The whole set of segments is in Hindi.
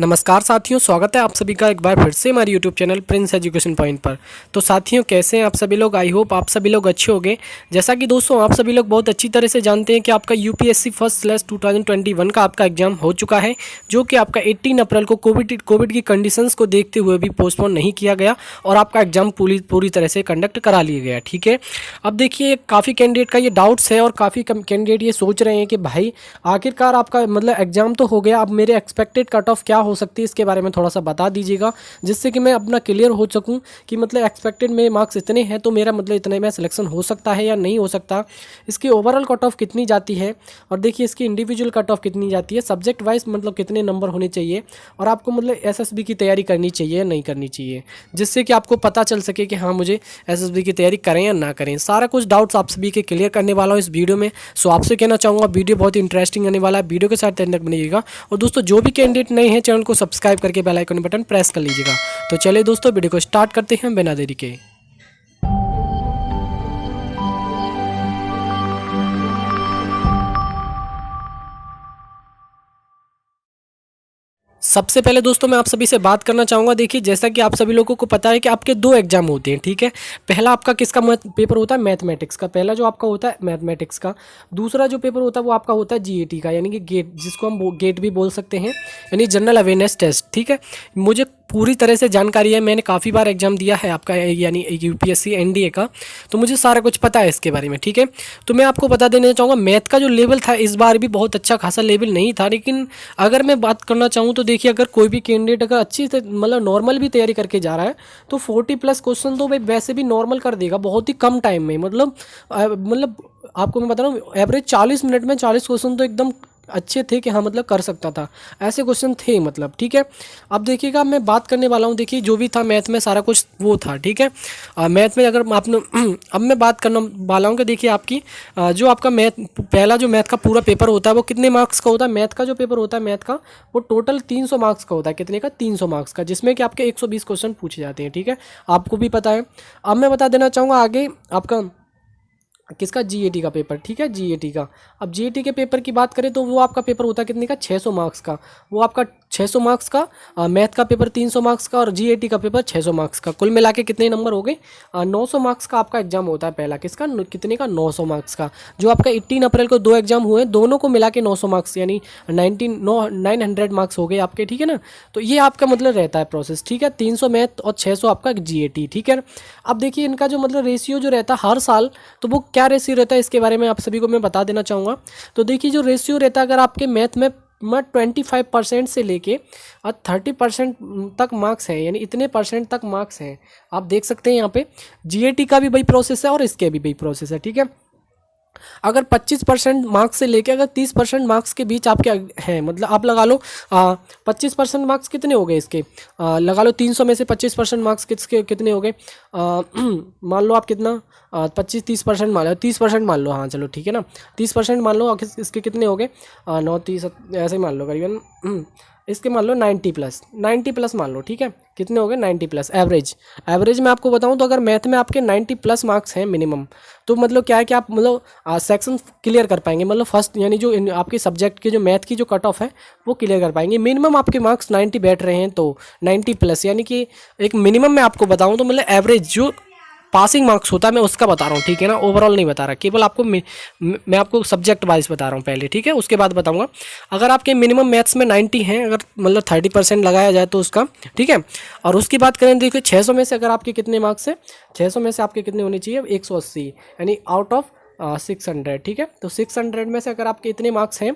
नमस्कार साथियों, स्वागत है आप सभी का एक बार फिर से हमारे YouTube channel Prince education point पर। तो साथियों, कैसे हैं आप सभी लोग? आई होप आप सभी लोग अच्छे होंगे। जैसा कि दोस्तों आप सभी लोग बहुत अच्छी तरह से जानते हैं कि आपका यूपीएससी फर्स्ट स्लैश 2021 का आपका एग्जाम हो चुका है, जो कि आपका 18 अप्रैल को कोविड की कंडीशंस को देखते हुए भी पोस्टपोन नहीं किया गया और आपका एग्जाम पूरी तरह से कंडक्ट करा लिया गया। ठीक है, अब देखिए काफ़ी कैंडिडेट का ये डाउट्स है और काफ़ी कैंडिडेट ये सोच रहे हैं कि भाई आखिरकार आपका मतलब एग्जाम तो हो गया, अब मेरे एक्सपेक्टेड कट ऑफ क्या हो सकती है, इसके बारे में थोड़ा सा बता दीजिएगा, जिससे कि मैं अपना क्लियर हो सकूं कि मतलब एक्सपेक्टेड में मार्क्स इतने हैं तो मेरा मतलब इतने में सिलेक्शन हो सकता है या नहीं हो सकता। इसकी ओवरऑल कट ऑफ कितनी जाती है और देखिए इसकी इंडिविजुअल कट ऑफ कितनी जाती है, सब्जेक्ट वाइज मतलब कितने नंबर होने चाहिए और आपको मतलब एसएसबी की तैयारी करनी चाहिए या नहीं करनी चाहिए, जिससे कि आपको पता चल सके कि हाँ मुझे एसएसबी की तैयारी करें या ना करें। सारा कुछ डाउट्स आप सभी के क्लियर करने वाला हूँ इस वीडियो में। सो आपसे कहना चाहूँगा वीडियो बहुत इंटरेस्टिंग होने वाला है, वीडियो के साथ एंड तक बनिएगा। और दोस्तों जो भी कैंडिडेट नए हैं चैनल को सब्सक्राइब करके बेल आइकन बटन प्रेस कर लीजिएगा। तो चलिए दोस्तों वीडियो को स्टार्ट करते हैं बिना देरी के। सबसे पहले दोस्तों मैं आप सभी से बात करना चाहूँगा। देखिए जैसा कि आप सभी लोगों को पता है कि आपके दो एग्जाम होते हैं। ठीक है, पहला आपका किसका पेपर होता है? मैथमेटिक्स का। पहला जो आपका होता है मैथमेटिक्स का। दूसरा जो पेपर होता है वो आपका होता है जीएटी का, यानी कि गेट, जिसको हम गेट भी बोल सकते हैं, यानी जनरल अवेयरनेस टेस्ट। ठीक है, मुझे पूरी तरह से जानकारी है, मैंने काफ़ी बार एग्जाम दिया है आपका यानी यूपीएससी एनडीए का, तो मुझे सारा कुछ पता है इसके बारे में। ठीक है, तो मैं आपको बता देना चाहूँगा मैथ का जो लेवल था इस बार भी बहुत अच्छा खासा लेवल नहीं था, लेकिन अगर मैं बात करना चाहूँ तो देखिए अगर कोई भी कैंडिडेट अगर अच्छी से मतलब नॉर्मल भी तैयारी करके जा रहा है तो 40+ क्वेश्चन तो भाई वैसे भी नॉर्मल कर देगा बहुत ही कम टाइम में। मतलब आपको मैं बता रहा हूँ एवरेज 40 मिनट में 40 क्वेश्चन तो एकदम अच्छे थे कि हाँ मतलब कर सकता था, ऐसे क्वेश्चन थे मतलब। ठीक है, अब देखिएगा मैं बात करने वाला हूँ, देखिए जो भी था मैथ में सारा कुछ वो था। ठीक है, मैथ में अगर आपने अब मैं बात करना वाला हूँ कि देखिए आपकी जो आपका मैथ पहला जो मैथ का पूरा पेपर होता है वो कितने मार्क्स का होता है? मैथ का जो पेपर होता है मैथ का वो टोटल 300 मार्क्स का होता है। कितने का? 300 मार्क्स का, जिसमें कि आपके 120 क्वेश्चन पूछे जाते हैं। ठीक है, आपको भी पता है। अब मैं बता देना चाहूँगा आगे आपका किसका? जीएटी का पेपर। ठीक है, जीएटी का। अब जीएटी के पेपर की बात करें तो वो आपका पेपर होता है कितने का? 600 मार्क्स का। वो आपका 600 मार्क्स का, मैथ का पेपर 300 मार्क्स का और जीएटी का पेपर 600 मार्क्स का। कुल मिला के कितने नंबर हो गए? 900 मार्क्स का आपका एग्जाम होता है पहला। किसका? कितने का? 900 मार्क्स का। जो आपका 18 अप्रैल को दो एग्जाम हुए, दोनों को मिला के 900 मार्क्स यानी 900 मार्क्स हो गए आपके। ठीक है ना, तो ये आपका मतलब रहता है प्रोसेस। ठीक है, 300 मैथ और 600 आपका जीएटी। ठीक है, अब देखिए इनका जो मतलब रेशियो जो रहता है हर साल, तो वो क्या रेशियो रहता है इसके बारे में आप सभी को मैं बता देना चाहूँगा। तो देखिए जो रेशियो रहता है अगर आपके मैथ में 25% से लेके और 30% तक मार्क्स हैं, यानी इतने परसेंट तक मार्क्स हैं, आप देख सकते हैं यहाँ पे जीएटी का भी वही प्रोसेस है और इसके भी वही प्रोसेस है। ठीक है, अगर 25% मार्क्स से लेके अगर 30% मार्क्स के बीच आपके हैं, मतलब आप लगा लो 25% मार्क्स कितने हो गए इसके, लगा लो 300 में से 25% मार्क्स किसके कितने हो गए, मान लो आप कितना 25-30% मान लो, 30% मान लो, हाँ चलो ठीक है ना, 30% मान लो, इसके कितने हो गए 9-30 ऐसे ही मान लो करीबन, इसके मान लो 90+ मान लो। ठीक है, कितने हो गए? 90+। एवरेज में आपको बताऊं तो अगर मैथ में आपके 90+ मार्क्स हैं मिनिमम, तो मतलब क्या है कि आप मतलब सेक्शन क्लियर कर पाएंगे, मतलब फर्स्ट यानी जो आपके सब्जेक्ट के जो मैथ की जो कट ऑफ है वो क्लियर कर पाएंगे। मिनिमम आपके मार्क्स 90 बैठ रहे हैं तो 90+, यानी कि एक मिनिमम मैं आपको बताऊँ तो मतलब एवरेज जो पासिंग मार्क्स होता है मैं उसका बता रहा हूँ। ठीक है ना, ओवरऑल नहीं बता रहा, केवल आपको मैं आपको सब्जेक्ट वाइज बता रहा हूँ पहले। ठीक है, उसके बाद बताऊँगा। अगर आपके मिनिमम मैथ्स में 90 हैं, अगर मतलब 30% लगाया जाए तो उसका, ठीक है। और उसकी बात करें देखिए 600 में से अगर आपके कितने मार्क्स हैं, 600 में से आपके कितने होने चाहिए? 180, यानी आउट ऑफ 600। ठीक है, तो 600 में से अगर आपके इतने मार्क्स हैं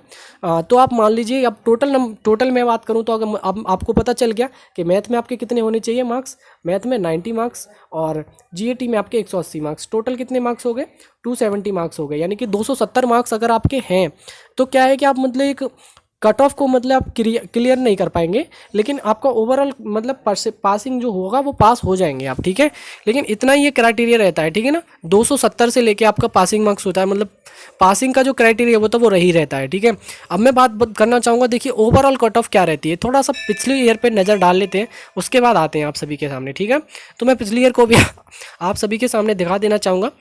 तो आप मान लीजिए अब टोटल मैं बात करूं तो अगर अब आपको पता चल गया कि मैथ में आपके कितने होने चाहिए मार्क्स, मैथ में 90 मार्क्स और जीएटी में आपके 180 मार्क्स, टोटल कितने मार्क्स हो गए? 270 मार्क्स हो गए, यानी कि 270 मार्क्स अगर आपके हैं तो क्या है कि आप मतलब एक कट ऑफ को मतलब आप क्लियर नहीं कर पाएंगे, लेकिन आपका ओवरऑल मतलब पासिंग जो होगा वो पास हो जाएंगे आप। ठीक है, लेकिन इतना ही ये क्राइटेरिया रहता है। ठीक है ना, 270 से लेके आपका पासिंग मार्क्स होता है, मतलब पासिंग का जो क्राइटेरिया वो तो वो रही रहता है। ठीक है, अब मैं बात करना चाहूँगा, देखिए ओवरऑल कट ऑफ क्या रहती है, थोड़ा सा पिछले ईयर पर नज़र डाल लेते हैं, उसके बाद आते हैं आप सभी के सामने। ठीक है, तो मैं पिछले ईयर को भी आप सभी के सामने दिखा देना चाहूँगा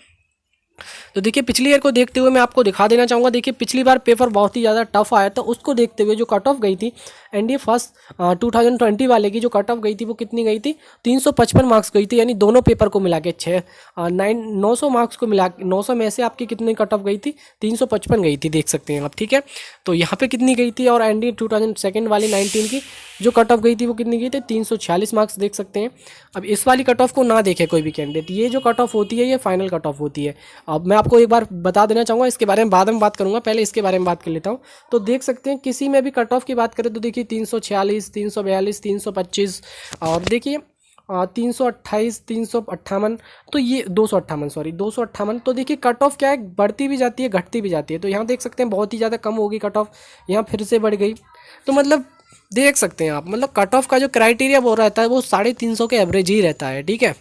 तो देखिए पिछली ईयर को देखते हुए मैं आपको दिखा देना चाहूँगा। देखिए पिछली बार पेपर बहुत ही ज़्यादा टफ आया था, उसको देखते हुए जो कट ऑफ गई थी एनडीए फर्स्ट 2020 वाले की जो कट ऑफ गई थी वो कितनी गई थी, 355 मार्क्स गई थी। यानी दोनों पेपर को मिला के 900 मार्क्स को मिला 900 में से आपकी कितनी कट ऑफ गई थी, 355 गई थी, देख सकते हैं आप। ठीक है, तो यहाँ पे कितनी गई थी, और एनडीए 2002 वाली 19 की जो कट ऑफ गई थी वो कितनी गई थी, 346 मार्क्स, देख सकते हैं। अब इस वाली कट ऑफ को ना देखे कोई भी कैंडिडेट, ये जो कट ऑफ होती है ये फाइनल कट ऑफ होती है। अब मैं आपको एक बार बता देना चाहूँगा, इसके बारे में बाद में बात करूँगा, पहले इसके बारे में बात कर लेता हूँ। तो देख सकते हैं किसी में भी कट ऑफ की बात करें तो देखिए 346, 342, 325, और देखिए 328, 358, तो ये 258, सॉरी 258। तो देखिए कट ऑफ क्या है, बढ़ती भी जाती है घटती भी जाती है। तो यहाँ देख सकते हैं बहुत ही ज़्यादा कम होगी कट ऑफ, यहाँ फिर से बढ़ गई। तो मतलब देख सकते हैं आप, मतलब कट ऑफ का जो क्राइटेरिया वो रहता है वो 350 के एवरेज ही रहता है। ठीक है,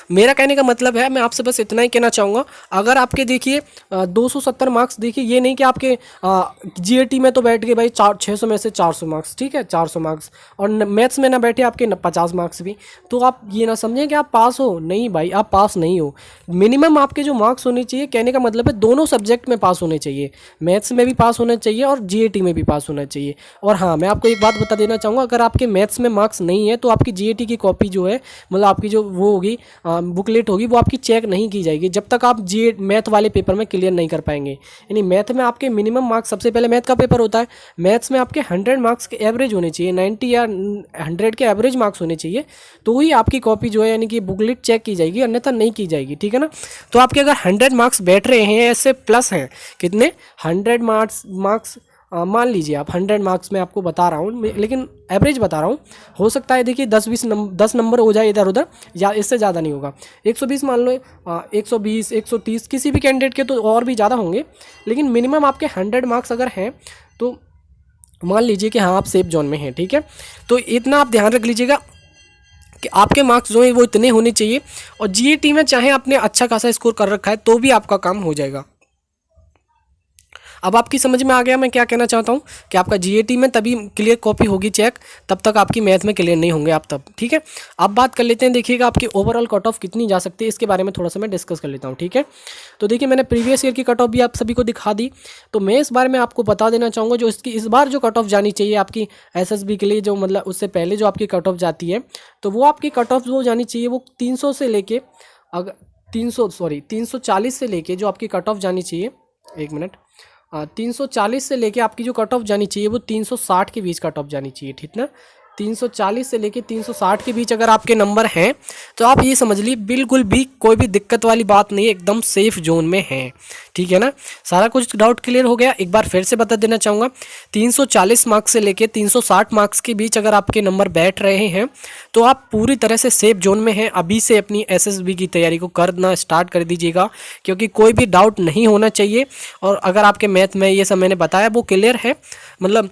मेरा कहने का मतलब है, मैं आपसे बस इतना ही कहना चाहूँगा, अगर आपके देखिए 270 मार्क्स, देखिए ये नहीं कि आपके जीएटी में तो बैठ गए भाई 600 में से 400 मार्क्स, ठीक है 400 मार्क्स, और मैथ्स में ना बैठे आपके 50 मार्क्स भी, तो आप ये ना समझें कि आप पास हो, नहीं भाई आप पास नहीं हो। मिनिमम आपके जो मार्क्स होने चाहिए, कहने का मतलब है दोनों सब्जेक्ट में पास होने चाहिए, मैथ्स में भी पास होना चाहिए और जीएटी में भी पास होना चाहिए। और हाँ, मैं आपको एक बात बता देना चाहूँगा, अगर आपके मैथ्स में मार्क्स नहीं है तो आपकी जीएटी की कॉपी जो है, मतलब आपकी जो वो होगी बुकलेट होगी, वो आपकी चेक नहीं की जाएगी जब तक आप जी मैथ वाले पेपर में क्लियर नहीं कर पाएंगे। यानी मैथ में आपके मिनिमम मार्क्स, सबसे पहले मैथ का पेपर होता है, मैथ्स में आपके 100 मार्क्स के एवरेज होने चाहिए, 90 या 100 के एवरेज मार्क्स होने चाहिए, तो ही आपकी कॉपी जो है यानी कि बुकलेट चेक की जाएगी, अन्यथा नहीं की जाएगी। ठीक है ना, तो आपके अगर 100 मार्क्स बैठ रहे हैं, ऐसे प्लस हैं कितने 100 मार्क्स मान लीजिए आप 100 मार्क्स में आपको बता रहा हूँ, लेकिन एवरेज बता रहा हूँ, हो सकता है देखिए 10 नंबर हो जाए इधर उधर, या इससे ज़्यादा नहीं होगा, 120 मान लो, 120, 130, किसी भी कैंडिडेट के तो और भी ज़्यादा होंगे, लेकिन मिनिमम आपके 100 मार्क्स अगर हैं तो मान लीजिए कि हाँ आप सेफ जोन में हैं। ठीक है, तो इतना आप ध्यान रख लीजिएगा कि आपके मार्क्स जो है वो इतने होने चाहिए, और जीएटी में चाहे आपने अच्छा खासा स्कोर कर रखा है तो भी आपका काम हो जाएगा। अब आपकी समझ में आ गया मैं क्या कहना चाहता हूँ, कि आपका जीएटी में तभी क्लियर कॉपी होगी चेक, तब तक आपकी मैथ में क्लियर नहीं होंगे आप तब। ठीक है, अब बात कर लेते हैं, देखिएगा आपकी ओवरऑल कट ऑफ कितनी जा सकती है, इसके बारे में थोड़ा सा मैं डिस्कस कर लेता हूँ। ठीक है, तो देखिए मैंने प्रीवियस ईयर की कट ऑफ भी आप सभी को दिखा दी, तो मैं इस बारे में आपको बता देना चाहूँगा जो इस बार जो कट ऑफ जानी चाहिए आपकी एसएसबी के लिए, जो मतलब उससे पहले जो आपकी कट ऑफ जाती है, तो वो आपकी कट ऑफ जो जानी चाहिए वो 300 से लेके, अगर 340 से लेके जो आपकी कट ऑफ जानी चाहिए, 1 मिनट, 340 से लेके आपकी जो कट ऑफ जानी चाहिए वो 360 के बीच कट ऑफ जानी चाहिए। ठीक ना, 340 से लेके 360 के बीच अगर आपके नंबर हैं तो आप ये समझ लीजिए बिल्कुल भी कोई भी दिक्कत वाली बात नहीं है, एकदम सेफ जोन में है। ठीक है ना, सारा कुछ डाउट क्लियर हो गया। एक बार फिर से बता देना चाहूँगा, 340 मार्क्स से लेके 360 मार्क्स के बीच अगर आपके नंबर बैठ रहे हैं तो आप पूरी तरह से सेफ जोन में हैं। अभी से अपनी एसएसबी की तैयारी को करना स्टार्ट कर दीजिएगा, क्योंकि कोई भी डाउट नहीं होना चाहिए। और अगर आपके मैथ में ये सब मैंने बताया वो क्लियर है, मतलब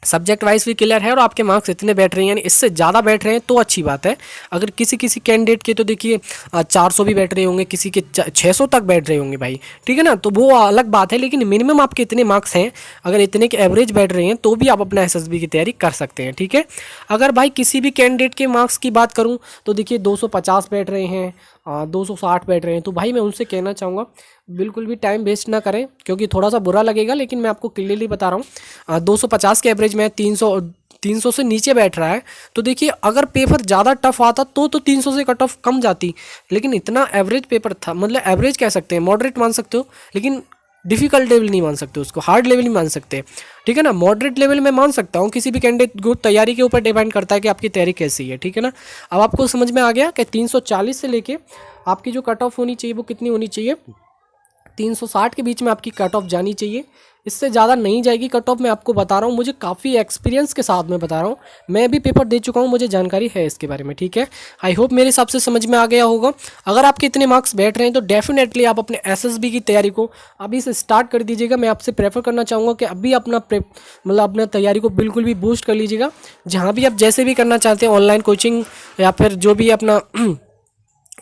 सब्जेक्ट वाइज भी क्लियर है, और आपके मार्क्स इतने बैठ रहे हैं, यानी इससे ज़्यादा बैठ रहे हैं तो अच्छी बात है। अगर किसी किसी कैंडिडेट के तो देखिए 400 भी बैठ रहे होंगे, किसी के 600 तक बैठ रहे होंगे भाई, ठीक है ना, तो वो अलग बात है। लेकिन मिनिमम आपके इतने मार्क्स हैं, अगर इतने के एवरेज बैठ रहे हैं तो भी आप अपना एसएसबी की तैयारी कर सकते हैं। ठीक है, अगर भाई किसी भी कैंडिडेट के मार्क्स की बात करूँ तो देखिए 250 बैठ रहे हैं, 260 बैठ रहे हैं, तो भाई मैं उनसे कहना चाहूँगा बिल्कुल भी टाइम वेस्ट ना करें, क्योंकि थोड़ा सा बुरा लगेगा, लेकिन मैं आपको क्लियरली बता रहा हूँ 250 के एवरेज में 300 से नीचे बैठ रहा है, तो देखिए अगर पेपर ज़्यादा टफ आता तो 300 से कट ऑफ कम जाती, लेकिन इतना एवरेज पेपर था, मतलब एवरेज कह सकते हैं, मॉडरेट मान सकते हो, लेकिन डिफ़िकल्ट लेवल नहीं मान सकते उसको, हार्ड लेवल नहीं मान सकते। ठीक है ना, मॉडरेट लेवल में मान सकता हूँ, किसी भी कैंडिडेट को तैयारी के ऊपर डिपेंड करता है कि आपकी तैयारी कैसी है। ठीक है ना, अब आपको समझ में आ गया कि 340 से लेके आपकी जो कट ऑफ होनी चाहिए वो कितनी होनी चाहिए, 360 के बीच में आपकी कट ऑफ जानी चाहिए, इससे ज़्यादा नहीं जाएगी कट ऑफ। मैं आपको बता रहा हूँ, मुझे काफ़ी एक्सपीरियंस के साथ में बता रहा हूँ, मैं भी पेपर दे चुका हूँ, मुझे जानकारी है इसके बारे में। ठीक है, आई होप मेरे हिसाब से समझ में आ गया होगा। अगर आपके इतने मार्क्स बैठ रहे हैं तो डेफिनेटली आप अपने एसएसबी की तैयारी को अभी से स्टार्ट कर दीजिएगा। मैं आपसे प्रेफर करना चाहूँगा कि अभी अपना मतलब अपना तैयारी को बिल्कुल भी बूस्ट कर लीजिएगा, जहाँ भी आप जैसे भी करना चाहते हैं, ऑनलाइन कोचिंग या फिर जो भी अपना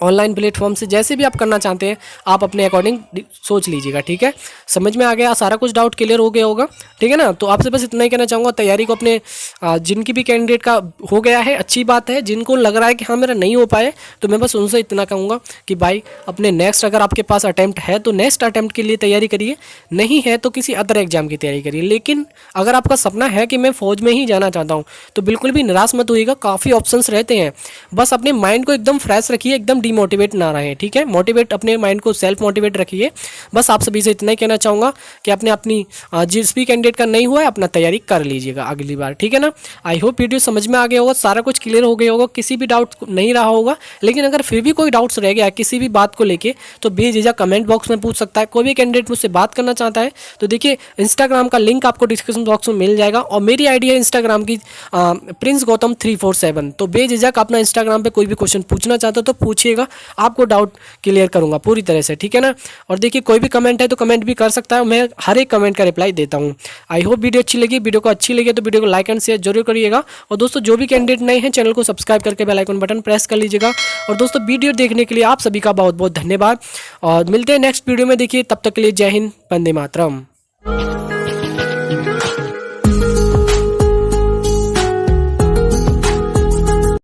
ऑनलाइन प्लेटफॉर्म से, जैसे भी आप करना चाहते हैं आप अपने अकॉर्डिंग सोच लीजिएगा। ठीक है, समझ में आ गया, सारा कुछ डाउट क्लियर हो गया होगा। ठीक है ना, तो आपसे बस इतना ही कहना चाहूँगा, तैयारी को अपने जिनकी भी कैंडिडेट का हो गया है अच्छी बात है, जिनको लग रहा है कि हाँ मेरा नहीं हो पाए तो मैं बस उनसे इतना कहूँगा कि भाई अपने नेक्स्ट, अगर आपके पास अटैम्प्ट है तो नेक्स्ट अटैम्प्ट के लिए तैयारी करिए, नहीं है तो किसी अदर एग्जाम की तैयारी करिए। लेकिन अगर आपका सपना है कि मैं फौज में ही जाना चाहता हूँ तो बिल्कुल भी निराश मत होइएगा, काफ़ी ऑप्शंस रहते हैं। बस अपने माइंड को एकदम फ्रेश रखिए, एकदम डिमोटिवेट ना रहें। ठीक है, मोटिवेट, अपने माइंड को सेल्फ मोटिवेट रखिए। बस आप सभी से इतना ही कहना चाहूँगा कि अपने अपनी जिस भी कैंडिडेट का नहीं हुआ है अपना तैयारी कर लीजिएगा अगली बार। ठीक है ना, आई होप वीडियो समझ में आ गया होगा, सारा कुछ क्लियर हो गया होगा, किसी भी डाउट नहीं रहा होगा। लेकिन अगर फिर भी कोई डाउट्स रह गया किसी भी बात को लेके तो बेझिझक कमेंट बॉक्स में पूछ सकता है। कोई भी कैंडिडेट मुझसे बात करना चाहता है तो देखिए इंस्टाग्राम का लिंक आपको डिस्क्रिप्शन बॉक्स में मिल जाएगा, और मेरी आईडी है इंस्टाग्राम की प्रिंस गौतम 347। तो बेझिझक अपना इंस्टाग्राम पे कोई भी क्वेश्चन पूछना चाहते हो तो पूछिएगा, आपको डाउट क्लियर करूंगा पूरी तरह से। ठीक है ना, और देखिए कोई भी कमेंट है तो कमेंट भी कर सकता है, मैं हर एक कमेंट का रिप्लाई देता हूँ। आई होप वीडियो अच्छी लगी, वीडियो को अच्छी लगी तो वीडियो को लाइक एंड शेयर जरूर करिएगा। और दोस्तों जो भी कैंडिडेट नए हैं चैनल को सब्सक्राइब करके बेल आइकन बटन प्रेस कर लीजिएगा। और दोस्तों वीडियो देखने के लिए आप सभी का बहुत बहुत धन्यवाद, और मिलते हैं नेक्स्ट वीडियो में। देखिए तब तक के लिए जय हिंद, वंदे मातरम।